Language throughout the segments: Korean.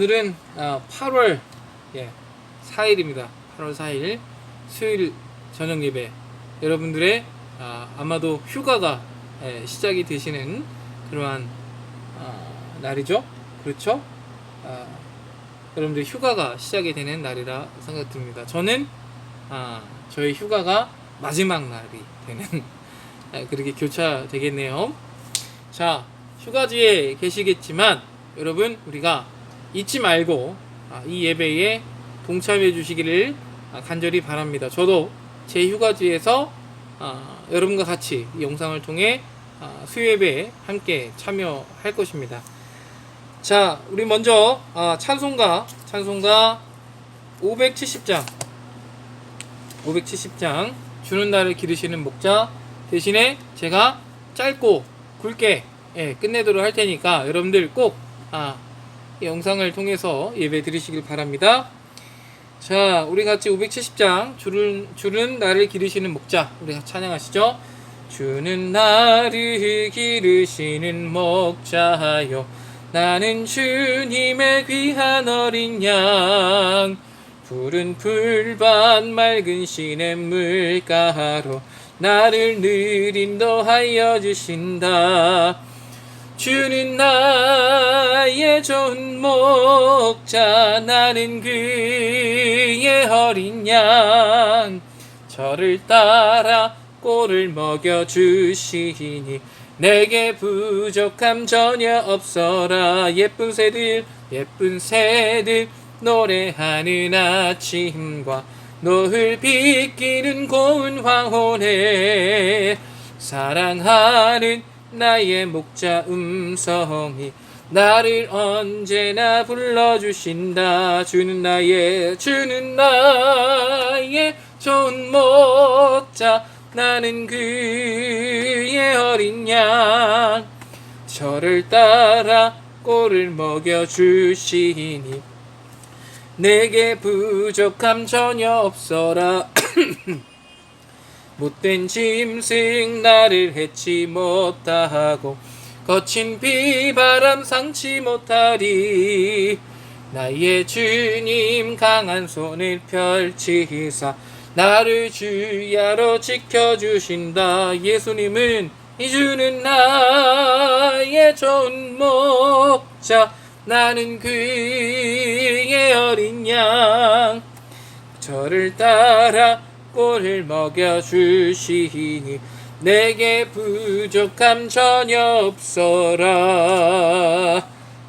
오늘은 8월 4일입니다. 8월 4일 수요일 저녁 예배. 여러분들의 아마도 휴가가 시작이 되시는 그러한 날이죠. 그렇죠? 여러분들 휴가가 시작이 되는 날이라 생각됩니다. 저는 저희 휴가가 마지막 날이 되는 그렇게 교차되겠네요. 자, 휴가지에 계시겠지만 여러분, 우리가 잊지 말고 이 예배에 동참해 주시기를 간절히 바랍니다. 저도 제 휴가지에서 여러분과 같이 이 영상을 통해 수요예배에 함께 참여할 것입니다. 자, 우리 먼저 찬송가 570장 주는 날을 기르시는 목자 대신에 제가 짧고 굵게 끝내도록 할 테니까 여러분들 꼭 이 영상을 통해서 예배 드리시길 바랍니다. 자, 우리 같이 570장 주는 나를 기르시는 목자, 우리 같이 찬양하시죠. 주는 나를 기르시는 목자요, 나는 주님의 귀한 어린 양, 푸른 풀밭 맑은 시냇 물가로 나를 늘 인도하여 주신다. 주는 나의 좋은 목자, 나는 그의 어린 양, 저를 따라 꼴을 먹여 주시니 내게 부족함 전혀 없어라. 예쁜 새들 노래하는 아침과 노을 비끼는 고운 황혼에 사랑하는 나의 목자 음성이 나를 언제나 불러주신다. 주는 나의 좋은 목자, 나는 그의 어린 양, 저를 따라 꼴을 먹여 주시니 내게 부족함 전혀 없어라. 못된 짐승 나를 해치 못하고 거친 비바람 상치 못하리. 나의 주님 강한 손을 펼치사 나를 주야로 지켜주신다. 예수님은 주는 나의 좋은 목자, 나는 그의 어린 양, 저를 따라 꼴을 먹여 주시니 내게 부족함 전혀 없어라.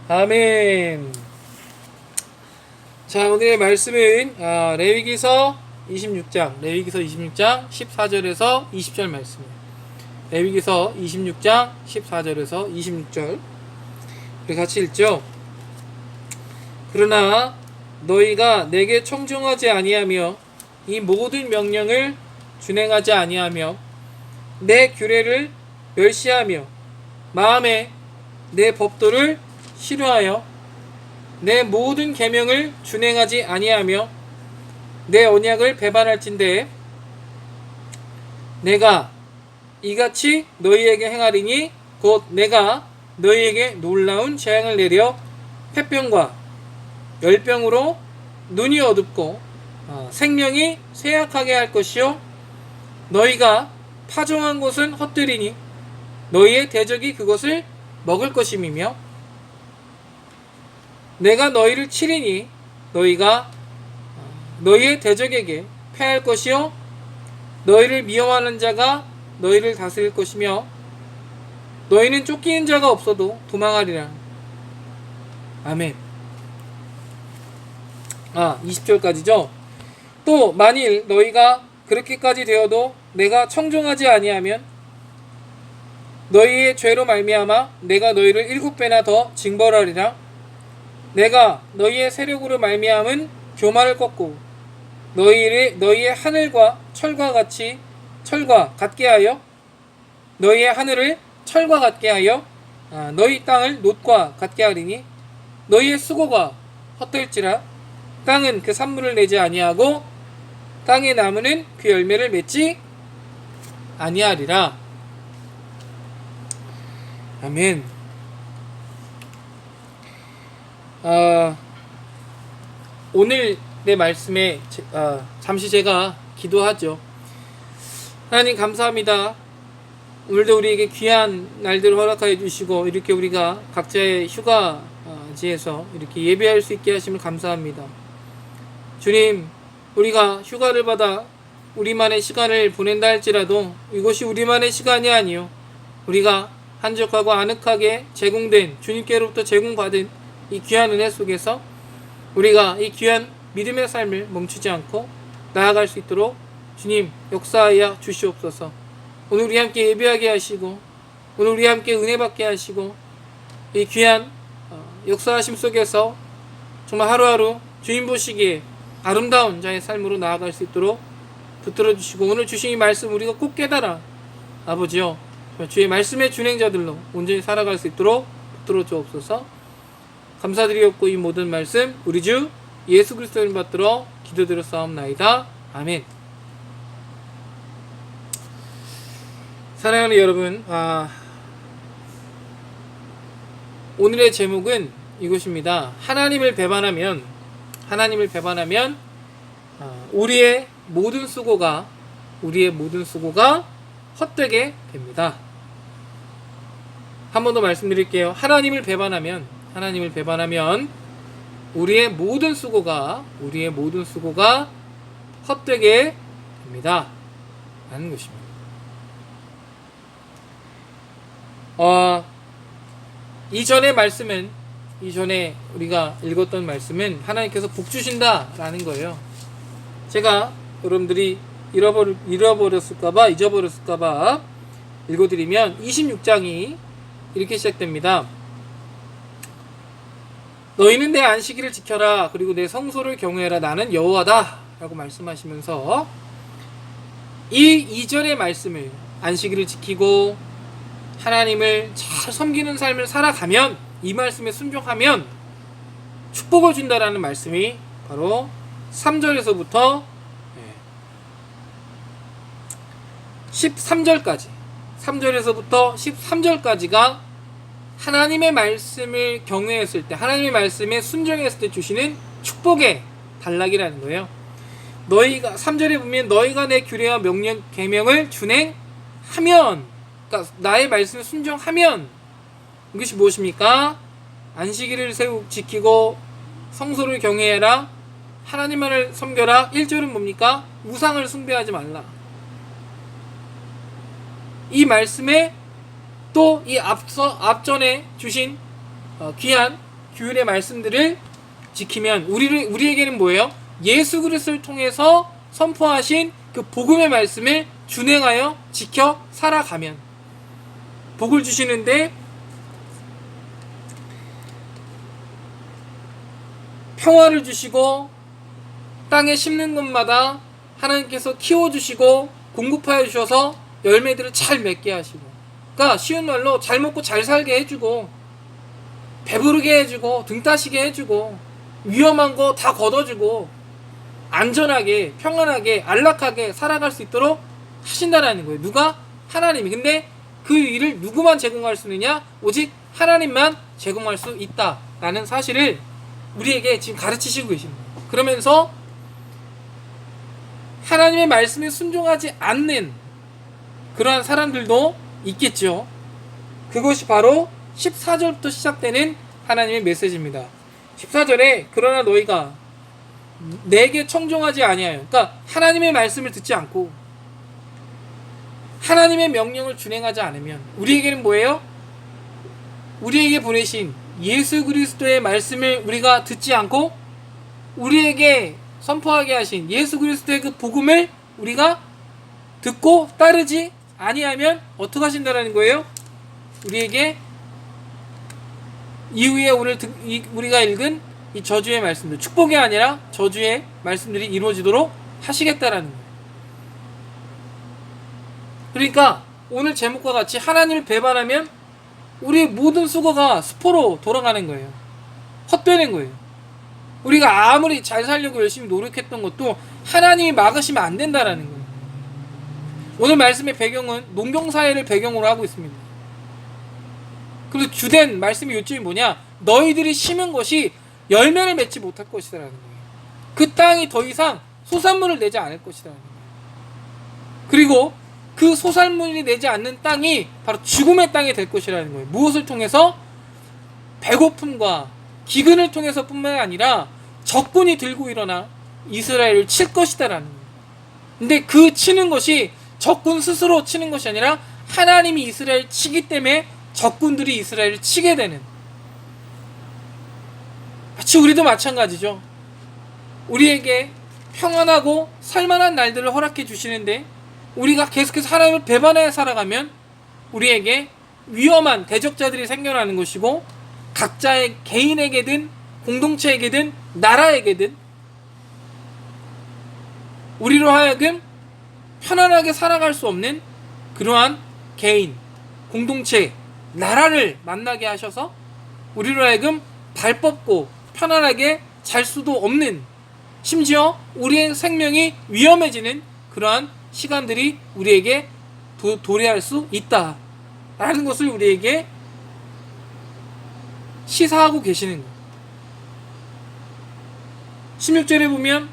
아멘. 자, 오늘의 말씀은 레위기서 26장 14절에서 20절 말씀입니다. 레위기서 26장 14절에서 26절 우리 같이 읽죠. 그러나 너희가 내게 청종하지 아니하며 이 모든 명령을 준행하지 아니하며 내 규례를 멸시하며 마음에 내 법도를 싫어하여 내 모든 계명을 준행하지 아니하며 내 언약을 배반할진대 내가 이같이 너희에게 행하리니 곧 내가 너희에게 놀라운 재앙을 내려 폐병과 열병으로 눈이 어둡고 생명이 쇠약하게 할 것이요, 너희가 파종한 곳은 헛되리니 너희의 대적이 그것을 먹을 것임이며 내가 너희를 치리니 너희가 너희의 대적에게 패할 것이요, 너희를 미워하는 자가 너희를 다스릴 것이며 너희는 쫓기는 자가 없어도 도망하리라. 아멘. 20절까지죠. 또 만일 너희가 그렇게까지 되어도 내가 청종하지 아니하면 너희의 죄로 말미암아 내가 너희를 7배나 더 징벌하리라. 내가 너희의 세력으로 말미암은 교만을 꺾고 너희의 하늘과 철과 같게 하여 너희의 하늘을 철과 같게 하여 너희 땅을 놋과 같게 하리니 너희의 수고가 헛될지라. 땅은 그 산물을 내지 아니하고 땅의 나무는 그 열매를 맺지 아니하리라. 아멘. 오늘 내 말씀에 잠시 제가 기도하죠. 하나님 감사합니다. 오늘도 우리에게 귀한 날들을 허락하여 주시고 이렇게 우리가 각자의 휴가지에서 이렇게 예배할 수 있게 하심을 감사합니다. 주님, 우리가 휴가를 받아 우리만의 시간을 보낸다 할지라도 이것이 우리만의 시간이 아니요 우리가 한적하고 아늑하게 제공된 주님께로부터 제공받은 이 귀한 은혜 속에서 우리가 이 귀한 믿음의 삶을 멈추지 않고 나아갈 수 있도록 주님 역사하여 주시옵소서. 오늘 우리 함께 예배하게 하시고 오늘 우리 함께 은혜 받게 하시고 이 귀한 역사하심 속에서 정말 하루하루 주님 보시기에 아름다운 자의 삶으로 나아갈 수 있도록 붙들어 주시고 오늘 주신 이 말씀 우리가 꼭 깨달아 아버지여 주의 말씀의 준행자들로 온전히 살아갈 수 있도록 붙들어 주옵소서. 감사드리옵고 이 모든 말씀 우리 주 예수 그리스도 이름 받들어 기도드렸사옵나이다. 아멘. 사랑하는 여러분, 오늘의 제목은 이것입니다. 하나님을 배반하면 우리의 모든 수고가 헛되게 됩니다. 한 번 더 말씀드릴게요. 하나님을 배반하면 우리의 모든 수고가 헛되게 됩니다. 라는 것입니다. 이전에 우리가 읽었던 말씀은 하나님께서 복 주신다라는 거예요. 제가 여러분들이 잊어버렸을까봐 읽어드리면 26장이 이렇게 시작됩니다. 너희는 내 안식일을 지켜라. 그리고 내 성소를 경외하라. 나는 여호와다. 라고 말씀하시면서 이 이전의 말씀을 안식일을 지키고 하나님을 잘 섬기는 삶을 살아가면 이 말씀에 순종하면 축복을 준다라는 말씀이 바로 3절에서부터 3절에서부터 13절까지가 하나님의 말씀을 경외했을 때 하나님의 말씀에 순종했을 때 주시는 축복의 단락이라는 거예요. 너희가 3절에 보면 너희가 내 규례와 명령 계명을 준행하면 그러니까 나의 말씀에 순종하면 이것이 무엇입니까? 안식일을 지키고 성소를 경외해라. 하나님만을 섬겨라. 1절은 뭡니까? 우상을 숭배하지 말라. 이 말씀에 또 이 앞전에 주신 귀한 규율의 말씀들을 지키면 우리에게는 뭐예요? 예수 그리스도를 통해서 선포하신 그 복음의 말씀을 준행하여 지켜 살아가면 복을 주시는데 평화를 주시고 땅에 심는 것마다 하나님께서 키워주시고 공급하여 주셔서 열매들을 잘 맺게 하시고 그러니까 쉬운 말로 잘 먹고 잘 살게 해주고 배부르게 해주고 등 따시게 해주고 위험한 거 다 걷어주고 안전하게 평안하게 안락하게 살아갈 수 있도록 하신다라는 거예요. 누가? 하나님이. 근데 그 일을 누구만 제공할 수 있느냐? 오직 하나님만 제공할 수 있다라는 사실을 우리에게 지금 가르치시고 계십니다. 그러면서 하나님의 말씀에 순종하지 않는 그러한 사람들도 있겠죠. 그것이 바로 14절부터 시작되는 하나님의 메시지입니다. 14절에 그러나 너희가 내게 청종하지 아니하여 그러니까 하나님의 말씀을 듣지 않고 하나님의 명령을 준행하지 않으면 우리에게는 뭐예요? 우리에게 보내신 예수 그리스도의 말씀을 우리가 듣지 않고 우리에게 선포하게 하신 예수 그리스도의 그 복음을 우리가 듣고 따르지 아니하면 어떻게 하신다라는 거예요? 우리에게 이후에 오늘 우리가 읽은 이 저주의 말씀들 축복이 아니라 저주의 말씀들이 이루어지도록 하시겠다라는 거예요. 그러니까 오늘 제목과 같이 하나님을 배반하면 우리의 모든 수고가 수포로 돌아가는 거예요. 헛되는 거예요. 우리가 아무리 잘 살려고 열심히 노력했던 것도 하나님이 막으시면 안 된다라는 거예요. 오늘 말씀의 배경은 농경사회를 배경으로 하고 있습니다. 그래서 주된 말씀의 요점이 뭐냐? 너희들이 심은 것이 열매를 맺지 못할 것이라는 거예요. 그 땅이 더 이상 소산물을 내지 않을 것이다. 그리고 그 소산물이 내지 않는 땅이 바로 죽음의 땅이 될 것이라는 거예요. 무엇을 통해서? 배고픔과 기근을 통해서 뿐만 아니라 적군이 들고 일어나 이스라엘을 칠 것이다라는 거예요. 근데 그 치는 것이 적군 스스로 치는 것이 아니라 하나님이 이스라엘을 치기 때문에 적군들이 이스라엘을 치게 되는, 마치 우리도 마찬가지죠. 우리에게 평안하고 살만한 날들을 허락해 주시는데 우리가 계속해서 하나님을 배반하여 살아가면 우리에게 위험한 대적자들이 생겨나는 것이고, 각자의 개인에게든 공동체에게든 나라에게든 우리로 하여금 편안하게 살아갈 수 없는 그러한 개인, 공동체, 나라를 만나게 하셔서 우리로 하여금 발 뻗고 편안하게 잘 수도 없는, 심지어 우리의 생명이 위험해지는 그러한 시간들이 우리에게 도래할 수 있다 라는 것을 우리에게 시사하고 계시는 거예요. 16절에 보면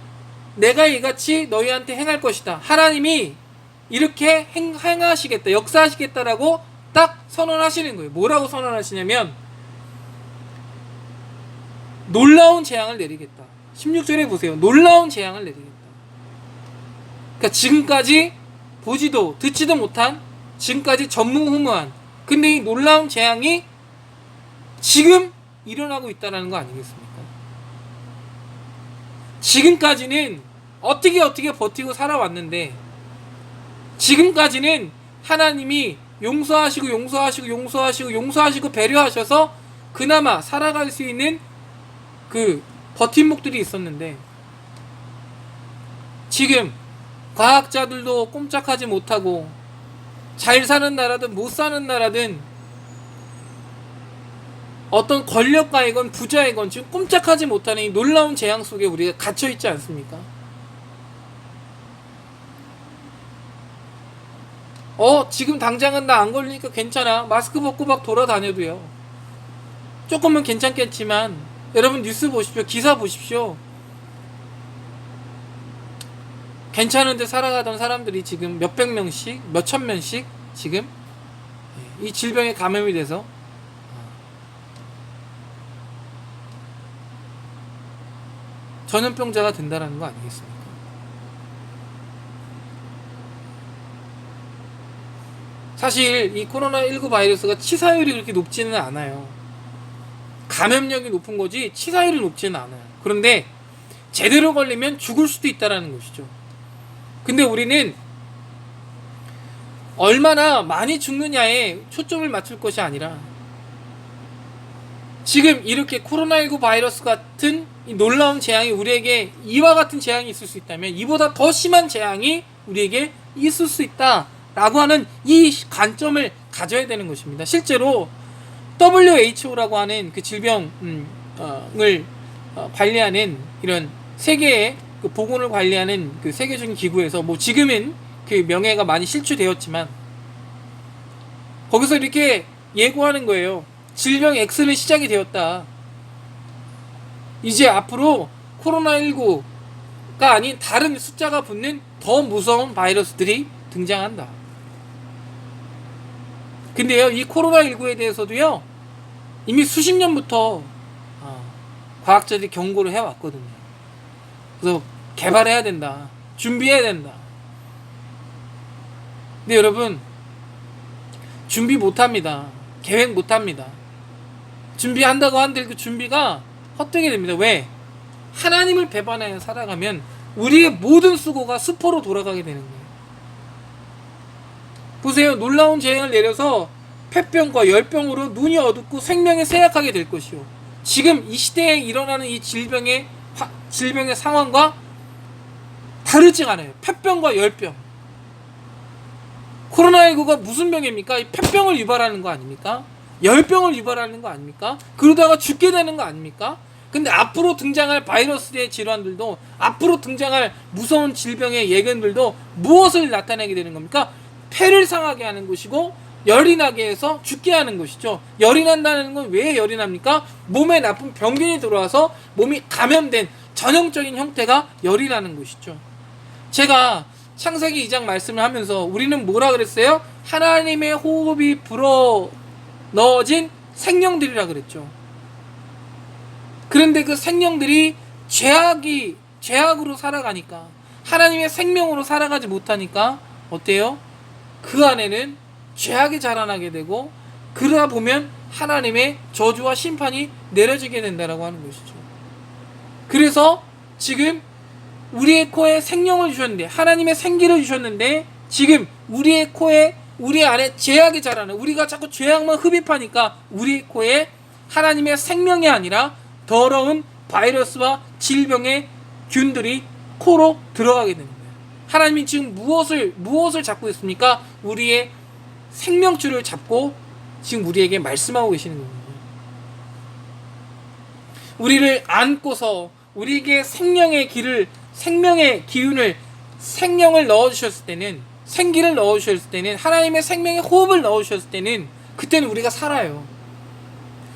내가 이같이 너희한테 행할 것이다. 하나님이 이렇게 행하시겠다, 역사하시겠다라고 딱 선언하시는 거예요. 뭐라고 선언하시냐면 놀라운 재앙을 내리겠다. 16절에 보세요. 놀라운 재앙을 내리겠다. 그러니까 지금까지 보지도 듣지도 못한, 지금까지 전무후무한, 근데 이 놀라운 재앙이 지금 일어나고 있다는 거 아니겠습니까? 지금까지는 어떻게 버티고 살아왔는데, 지금까지는 하나님이 용서하시고 배려하셔서 그나마 살아갈 수 있는 그 버팀목들이 있었는데, 지금 과학자들도 꼼짝하지 못하고 잘 사는 나라든 못 사는 나라든 어떤 권력가이건 부자이건 지금 꼼짝하지 못하는 이 놀라운 재앙 속에 우리가 갇혀있지 않습니까? 지금 당장은 나 안 걸리니까 괜찮아, 마스크 벗고 막 돌아다녀도요, 조금은 괜찮겠지만 여러분 뉴스 보십시오. 기사 보십시오. 괜찮은데 살아가던 사람들이 지금 몇백 명씩, 몇천 명씩 지금 이 질병에 감염이 돼서 전염병자가 된다는 거 아니겠습니까? 사실 이 코로나19 바이러스가 치사율이 그렇게 높지는 않아요. 감염력이 높은 거지 치사율이 높지는 않아요. 그런데 제대로 걸리면 죽을 수도 있다는 것이죠. 근데 우리는 얼마나 많이 죽느냐에 초점을 맞출 것이 아니라, 지금 이렇게 코로나19 바이러스 같은 이 놀라운 재앙이 우리에게, 이와 같은 재앙이 있을 수 있다면 이보다 더 심한 재앙이 우리에게 있을 수 있다 라고 하는 이 관점을 가져야 되는 것입니다. 실제로 WHO라고 하는 그 질병을 관리하는 이런 세계의 그 보건을 관리하는 그 세계적인 기구에서, 뭐 지금은 그 명예가 많이 실추되었지만 거기서 이렇게 예고하는 거예요. 질병 X는 시작이 되었다. 이제 앞으로 코로나19가 아닌 다른 숫자가 붙는 더 무서운 바이러스들이 등장한다. 근데요, 이 코로나19에 대해서도요, 이미 수십 년부터 과학자들이 경고를 해왔거든요. 그래서 개발해야 된다, 준비해야 된다. 근데 여러분, 준비 못합니다. 계획 못합니다. 준비한다고 한들 그 준비가 헛되게 됩니다. 왜? 하나님을 배반하여 살아가면 우리의 모든 수고가 수포로 돌아가게 되는 거예요. 보세요. 놀라운 재앙을 내려서 폐병과 열병으로 눈이 어둡고 생명이 쇠약하게 될 것이요, 지금 이 시대에 일어나는 이 질병의 상황과 다르지가 않아요. 폐병과 열병. 코로나19가 무슨 병입니까? 이 폐병을 유발하는 거 아닙니까? 열병을 유발하는 거 아닙니까? 그러다가 죽게 되는 거 아닙니까? 근데 앞으로 등장할 바이러스의 질환들도, 앞으로 등장할 무서운 질병의 예견들도 무엇을 나타내게 되는 겁니까? 폐를 상하게 하는 것이고 열이 나게 해서 죽게 하는 것이죠. 열이 난다는 건 왜 열이 납니까? 몸에 나쁜 병균이 들어와서 몸이 감염된, 전형적인 형태가 열이라는 것이죠. 제가 창세기 2장 말씀을 하면서 우리는 뭐라 그랬어요? 하나님의 호흡이 불어 넣어진 생명들이라 그랬죠. 그런데 그 생명들이 죄악으로 살아가니까, 하나님의 생명으로 살아가지 못하니까 어때요? 그 안에는 죄악이 자라나게 되고, 그러다 보면 하나님의 저주와 심판이 내려지게 된다라고 하는 것이죠. 그래서 지금 우리의 코에 생명을 주셨는데, 하나님의 생기를 주셨는데, 지금 우리의 코에, 우리 안에 죄악이 자라는, 우리가 자꾸 죄악만 흡입하니까 우리의 코에 하나님의 생명이 아니라 더러운 바이러스와 질병의 균들이 코로 들어가게 되는 거예요. 하나님이 지금 무엇을 잡고 있습니까? 우리의 생명줄을 잡고 지금 우리에게 말씀하고 계시는 겁니다. 우리를 안고서 우리에게 생명의 기운을, 생명을 넣어주셨을 때는, 생기를 넣어주셨을 때는, 하나님의 생명의 호흡을 넣어주셨을 때는, 그때는 우리가 살아요.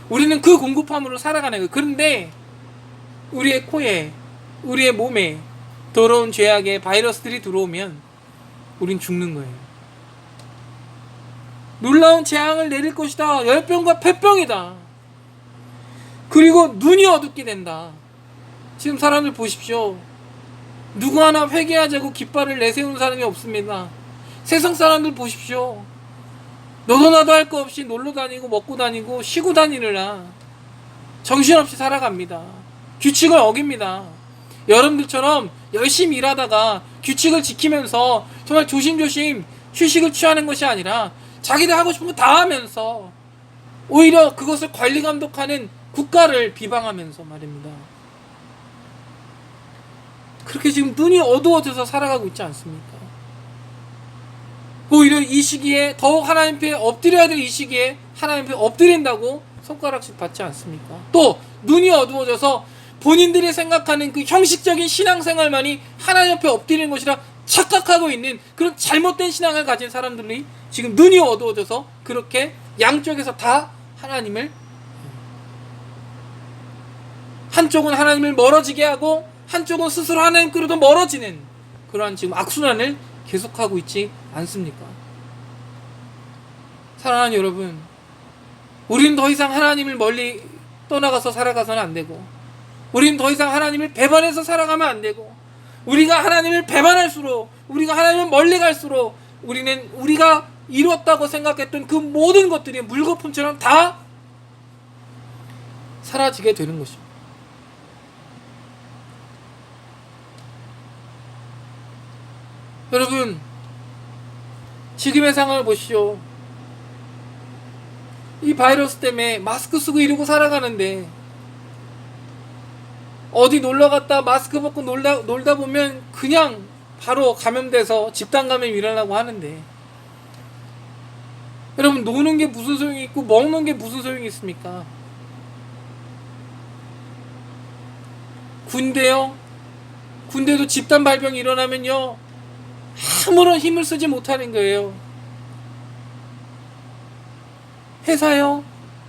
우리는 그 공급함으로 살아가는 거예요. 그런데 우리의 코에, 우리의 몸에 더러운 죄악의 바이러스들이 들어오면 우린 죽는 거예요. 놀라운 재앙을 내릴 것이다. 열병과 폐병이다. 그리고 눈이 어둡게 된다. 지금 사람들 보십시오. 누구 하나 회개하자고 깃발을 내세우는 사람이 없습니다. 세상 사람들 보십시오. 너도 나도 할 거 없이 놀러 다니고 먹고 다니고 쉬고 다니느라 정신없이 살아갑니다. 규칙을 어깁니다. 여러분들처럼 열심히 일하다가 규칙을 지키면서 정말 조심조심 휴식을 취하는 것이 아니라 자기들 하고 싶은 거 다 하면서 오히려 그것을 관리 감독하는 국가를 비방하면서 말입니다. 그렇게 지금 눈이 어두워져서 살아가고 있지 않습니까? 오히려 이 시기에 더욱 하나님 앞에 엎드려야 될 이 시기에 하나님 앞에 엎드린다고 손가락질 받지 않습니까? 또 눈이 어두워져서 본인들이 생각하는 그 형식적인 신앙생활만이 하나님 앞에 엎드리는 것이라 착각하고 있는 그런 잘못된 신앙을 가진 사람들이 지금 눈이 어두워져서 그렇게 양쪽에서 다 하나님을, 한쪽은 하나님을 멀어지게 하고 한쪽은 스스로 하나님께로도 멀어지는 그러한 지금 악순환을 계속하고 있지 않습니까? 사랑하는 여러분, 우리는 더 이상 하나님을 멀리 떠나가서 살아가서는 안 되고, 우리는 더 이상 하나님을 배반해서 살아가면 안 되고, 우리가 하나님을 배반할수록, 우리가 하나님을 멀리 갈수록 우리는 우리가 이뤘다고 생각했던 그 모든 것들이 물거품처럼 다 사라지게 되는 것입니다. 여러분, 지금의 상황을 보시오. 이 바이러스 때문에 마스크 쓰고 이러고 살아가는데, 어디 놀러갔다 마스크 벗고 놀다 보면 그냥 바로 감염돼서 집단 감염이 일어나고 하는데, 여러분, 노는 게 무슨 소용이 있고 먹는 게 무슨 소용이 있습니까? 군대도 집단 발병이 일어나면요 아무런 힘을 쓰지 못하는 거예요. 회사요,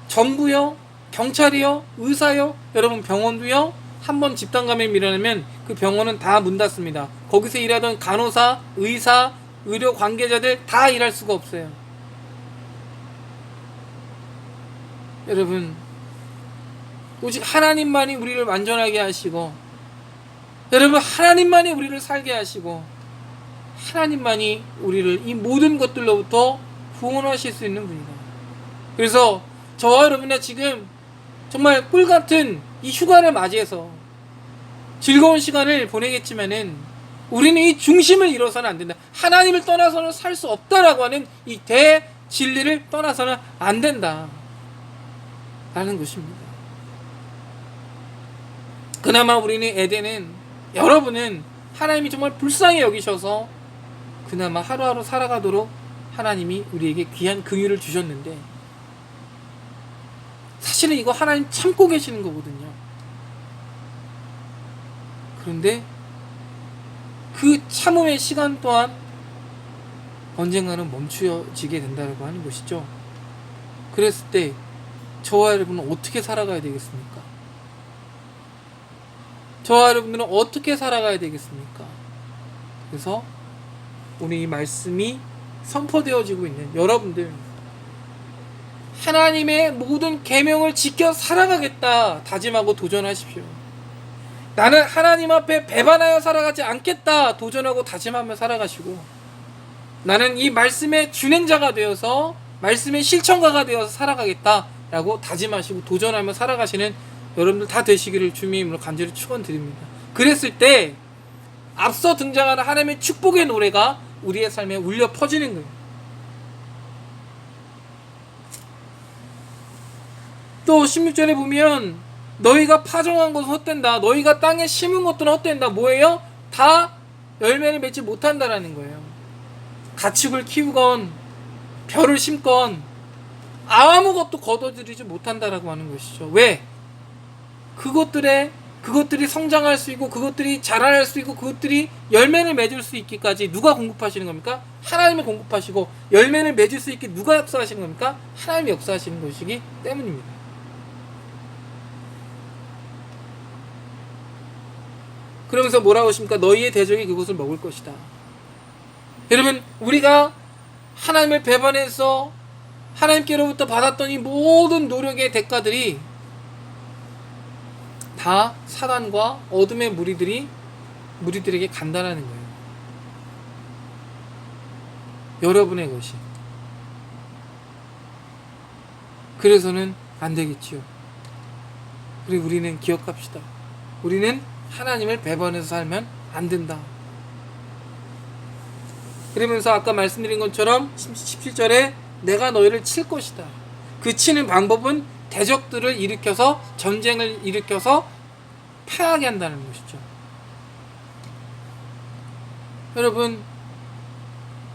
정부요, 경찰이요, 의사요, 여러분 병원도요, 한번 집단 감염이 일어나면 그 병원은 다 문 닫습니다. 거기서 일하던 간호사, 의사, 의료 관계자들 다 일할 수가 없어요. 여러분, 오직 하나님만이 우리를 완전하게 하시고, 여러분, 하나님만이 우리를 살게 하시고, 하나님만이 우리를 이 모든 것들로부터 구원하실 수 있는 분이다. 그래서 저와 여러분이 지금 정말 꿀같은 이 휴가를 맞이해서 즐거운 시간을 보내겠지만은 우리는 이 중심을 잃어서는 안 된다. 하나님을 떠나서는 살 수 없다라고 하는 이 대진리를 떠나서는 안 된다 라는 것입니다. 그나마 우리는 에덴은, 여러분은 하나님이 정말 불쌍히 여기셔서 그나마 하루하루 살아가도록 하나님이 우리에게 귀한 긍휼을 주셨는데, 사실은 이거 하나님 참고 계시는 거거든요. 그런데 그 참음의 시간 또한 언젠가는 멈추어지게 된다고 하는 것이죠. 그랬을 때 저와 여러분은 어떻게 살아가야 되겠습니까? 저와 여러분들은 어떻게 살아가야 되겠습니까? 그래서 오늘 이 말씀이 선포되어지고 있는 여러분들, 하나님의 모든 계명을 지켜 살아가겠다 다짐하고 도전하십시오. 나는 하나님 앞에 배반하여 살아가지 않겠다 도전하고 다짐하며 살아가시고, 나는 이 말씀의 준행자가 되어서 말씀의 실천가가 되어서 살아가겠다 라고 다짐하시고 도전하며 살아가시는 여러분들 다 되시기를 주님의 이름으로 간절히 축원드립니다. 그랬을 때 앞서 등장하는 하나님의 축복의 노래가 우리의 삶에 울려 퍼지는 거예요. 또 16절에 보면 너희가 파종한 것은 헛된다, 너희가 땅에 심은 것들은 헛된다. 뭐예요? 다 열매를 맺지 못한다라는 거예요. 가축을 키우건 벼를 심건 아무것도 거둬들이지 못한다라고 하는 것이죠. 왜? 그것들이 성장할 수 있고 그것들이 자랄 수 있고 그것들이 열매를 맺을 수 있기까지 누가 공급하시는 겁니까? 하나님이 공급하시고, 열매를 맺을 수 있게 누가 역사하시는 겁니까? 하나님이 역사하시는 것이기 때문입니다. 그러면서 뭐라고 하십니까? 너희의 대적이 그것을 먹을 것이다. 여러분, 우리가 하나님을 배반해서 하나님께로부터 받았던 이 모든 노력의 대가들이 다 사단과 어둠의 무리들에게 간다라는 거예요. 여러분의 것이. 그래서는 안 되겠지요. 그리고 우리는 기억합시다. 우리는 하나님을 배반해서 살면 안 된다. 그러면서 아까 말씀드린 것처럼 17절에 내가 너희를 칠 것이다. 그 치는 방법은 대적들을 일으켜서, 전쟁을 일으켜서 패하게 한다는 것이죠. 여러분,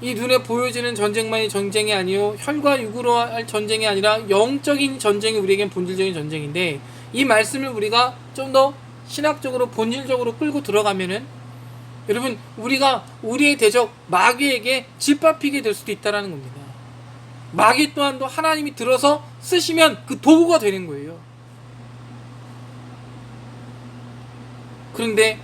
이 눈에 보여지는 전쟁만이 전쟁이 아니요, 혈과 육으로 할 전쟁이 아니라 영적인 전쟁이 우리에겐 본질적인 전쟁인데, 이 말씀을 우리가 좀 더 신학적으로 본질적으로 끌고 들어가면은, 여러분, 우리가 우리의 대적 마귀에게 짓밟히게 될 수도 있다는 겁니다. 마귀 또한도 하나님이 들어서 쓰시면 그 도구가 되는 거예요. 그런데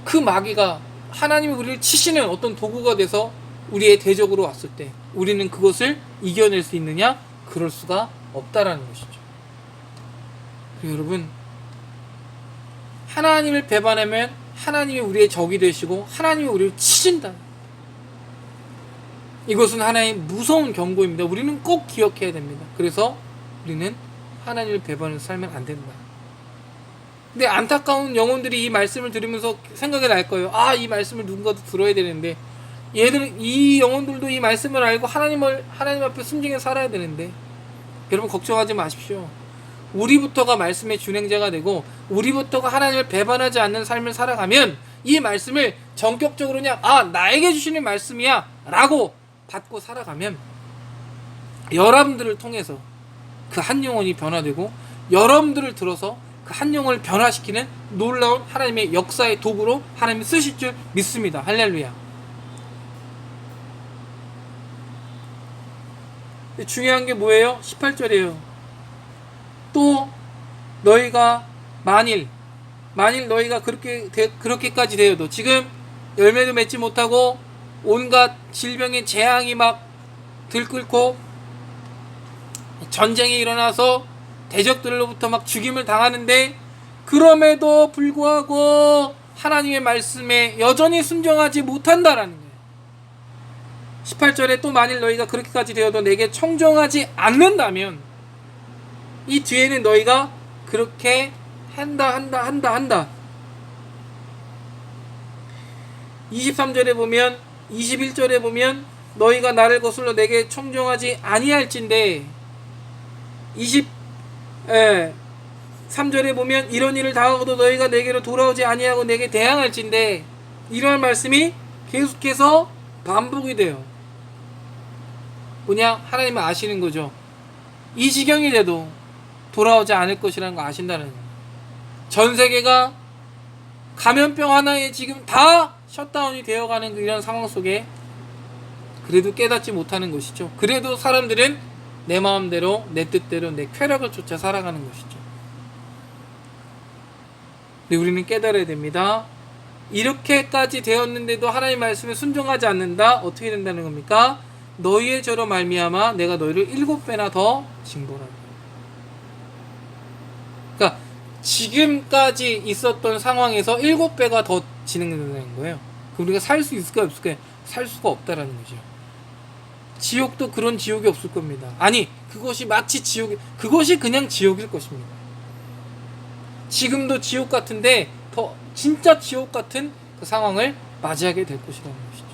그 마귀가 하나님이 우리를 치시는 어떤 도구가 돼서 우리의 대적으로 왔을 때 우리는 그것을 이겨낼 수 있느냐? 그럴 수가 없다라는 것이죠. 그리고 여러분, 하나님을 배반하면 하나님이 우리의 적이 되시고 하나님이 우리를 치신다. 이것은 하나의 무서운 경고입니다. 우리는 꼭 기억해야 됩니다. 그래서 우리는 하나님을 배반해서 살면 안 된다. 근데 안타까운 영혼들이 이 말씀을 들으면서 생각이 날 거예요. 아, 이 말씀을 누군가도 들어야 되는데, 이 영혼들도 이 말씀을 알고 하나님 앞에 순종해 살아야 되는데, 여러분 걱정하지 마십시오. 우리부터가 말씀의 준행자가 되고 우리부터가 하나님을 배반하지 않는 삶을 살아가면 이 말씀을 전격적으로 그냥 나에게 주시는 말씀이야 라고 받고 살아가면 여러분들을 통해서 그 한 영혼이 변화되고 여러분들을 들어서 그 한 영혼을 변화시키는 놀라운 하나님의 역사의 도구로 하나님이 쓰실 줄 믿습니다. 할렐루야. 중요한 게 뭐예요? 18절이에요. 또 너희가 만일 너희가 그렇게까지 되어도, 지금 열매도 맺지 못하고 온갖 질병의 재앙이 막 들끓고 전쟁이 일어나서 대적들로부터 막 죽임을 당하는데, 그럼에도 불구하고 하나님의 말씀에 여전히 순종하지 못한다라는 거예요. 18절에 또 만일 너희가 그렇게까지 되어도 내게 청종하지 않는다면, 이 뒤에는 너희가 그렇게 한다. 23절에 보면, 21절에 보면 너희가 나를 거슬러 내게 청종하지 아니할진대, 23절에 보면 이런 일을 당하고도 너희가 내게로 돌아오지 아니하고 내게 대항할진대, 이런 말씀이 계속해서 반복이 돼요. 뭐냐? 하나님은 아시는 거죠. 이 지경이 돼도 돌아오지 않을 것이라는 거 아신다는 거예요. 전 세계가 감염병 하나에 지금 다 셧다운이 되어가는 이런 상황 속에 그래도 깨닫지 못하는 것이죠. 그래도 사람들은 내 마음대로, 내 뜻대로, 내 쾌락을 쫓아 살아가는 것이죠. 근데 우리는 깨달아야 됩니다. 이렇게까지 되었는데도 하나님 말씀에 순종하지 않는다. 어떻게 된다는 겁니까? 너희의 죄로 말미암아 내가 너희를 7배나 더 징벌하리라. 그러니까 지금까지 있었던 상황에서 7배가 더 진행된다는 거예요. 그럼 우리가 살 수 있을까요? 없을까요? 살 수가 없다라는 거죠. 지옥도 그런 지옥이 없을 겁니다. 아니, 그것이 마치 그것이 그냥 지옥일 것입니다. 지금도 지옥 같은데 더 진짜 지옥 같은 그 상황을 맞이하게 될 것이라는 것이죠.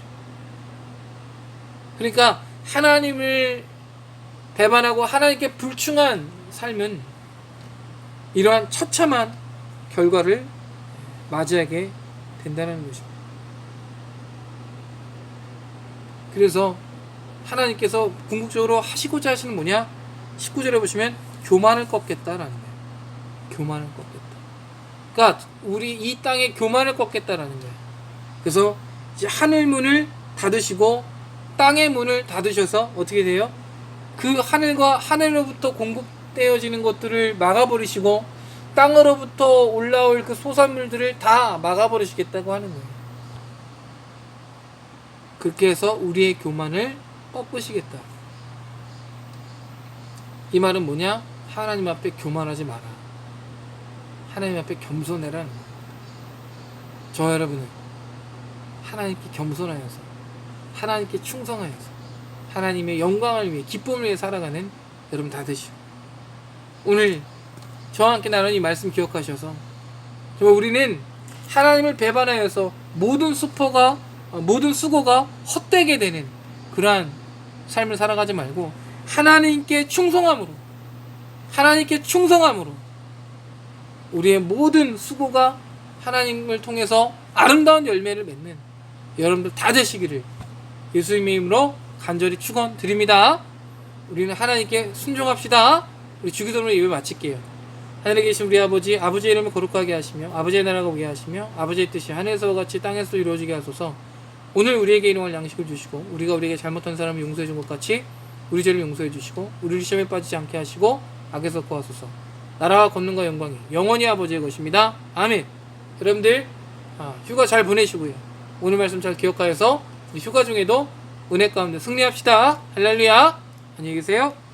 그러니까 하나님을 배반하고 하나님께 불충한 삶은 이러한 처참한 결과를 맞이하게 된다는 것입니다. 그래서 하나님께서 궁극적으로 하시고자 하시는 뭐냐? 19절에 보시면 교만을 꺾겠다라는 거예요. 교만을 꺾겠다. 그러니까 우리 이 땅에 교만을 꺾겠다라는 거예요. 그래서 이제 하늘 문을 닫으시고 땅의 문을 닫으셔서 어떻게 돼요? 그 하늘과 하늘로부터 공급되어지는 것들을 막아버리시고 땅으로부터 올라올 그 소산물들을 다 막아버리시겠다고 하는 거예요. 그렇게 해서 우리의 교만을 꺾으시겠다. 이 말은 뭐냐? 하나님 앞에 교만하지 마라. 하나님 앞에 겸손해라는 거예요. 저 여러분은 하나님께 겸손하여서 하나님께 충성하여서 하나님의 영광을 위해 기쁨을 위해 살아가는 여러분 다 되시오. 오늘 저와 함께 나눈 이 말씀 기억하셔서 정말 우리는 하나님을 배반하여서 모든 수고가 헛되게 되는 그러한 삶을 살아가지 말고 하나님께 충성함으로 우리의 모든 수고가 하나님을 통해서 아름다운 열매를 맺는 여러분들 다 되시기를 예수님의 이름으로 간절히 축원드립니다. 우리는 하나님께 순종합시다. 우리 주기도문으로 예배 마칠게요. 하늘에 계신 우리 아버지의 이름을 거룩하게 하시며 아버지의 나라가 오게 하시며 아버지의 뜻이 하늘에서와 같이 땅에서도 이루어지게 하소서. 오늘 우리에게 일용할 양식을 주시고 우리가 우리에게 잘못한 사람을 용서해 준 것 같이 우리 죄를 용서해 주시고 우리를 시험에 빠지지 않게 하시고 악에서 구하소서. 나라와 권능과 영광이 영원히 아버지의 것입니다. 아멘. 여러분들 휴가 잘 보내시고요. 오늘 말씀 잘 기억하여서 우리 휴가 중에도 은혜 가운데 승리합시다. 할렐루야. 안녕히 계세요.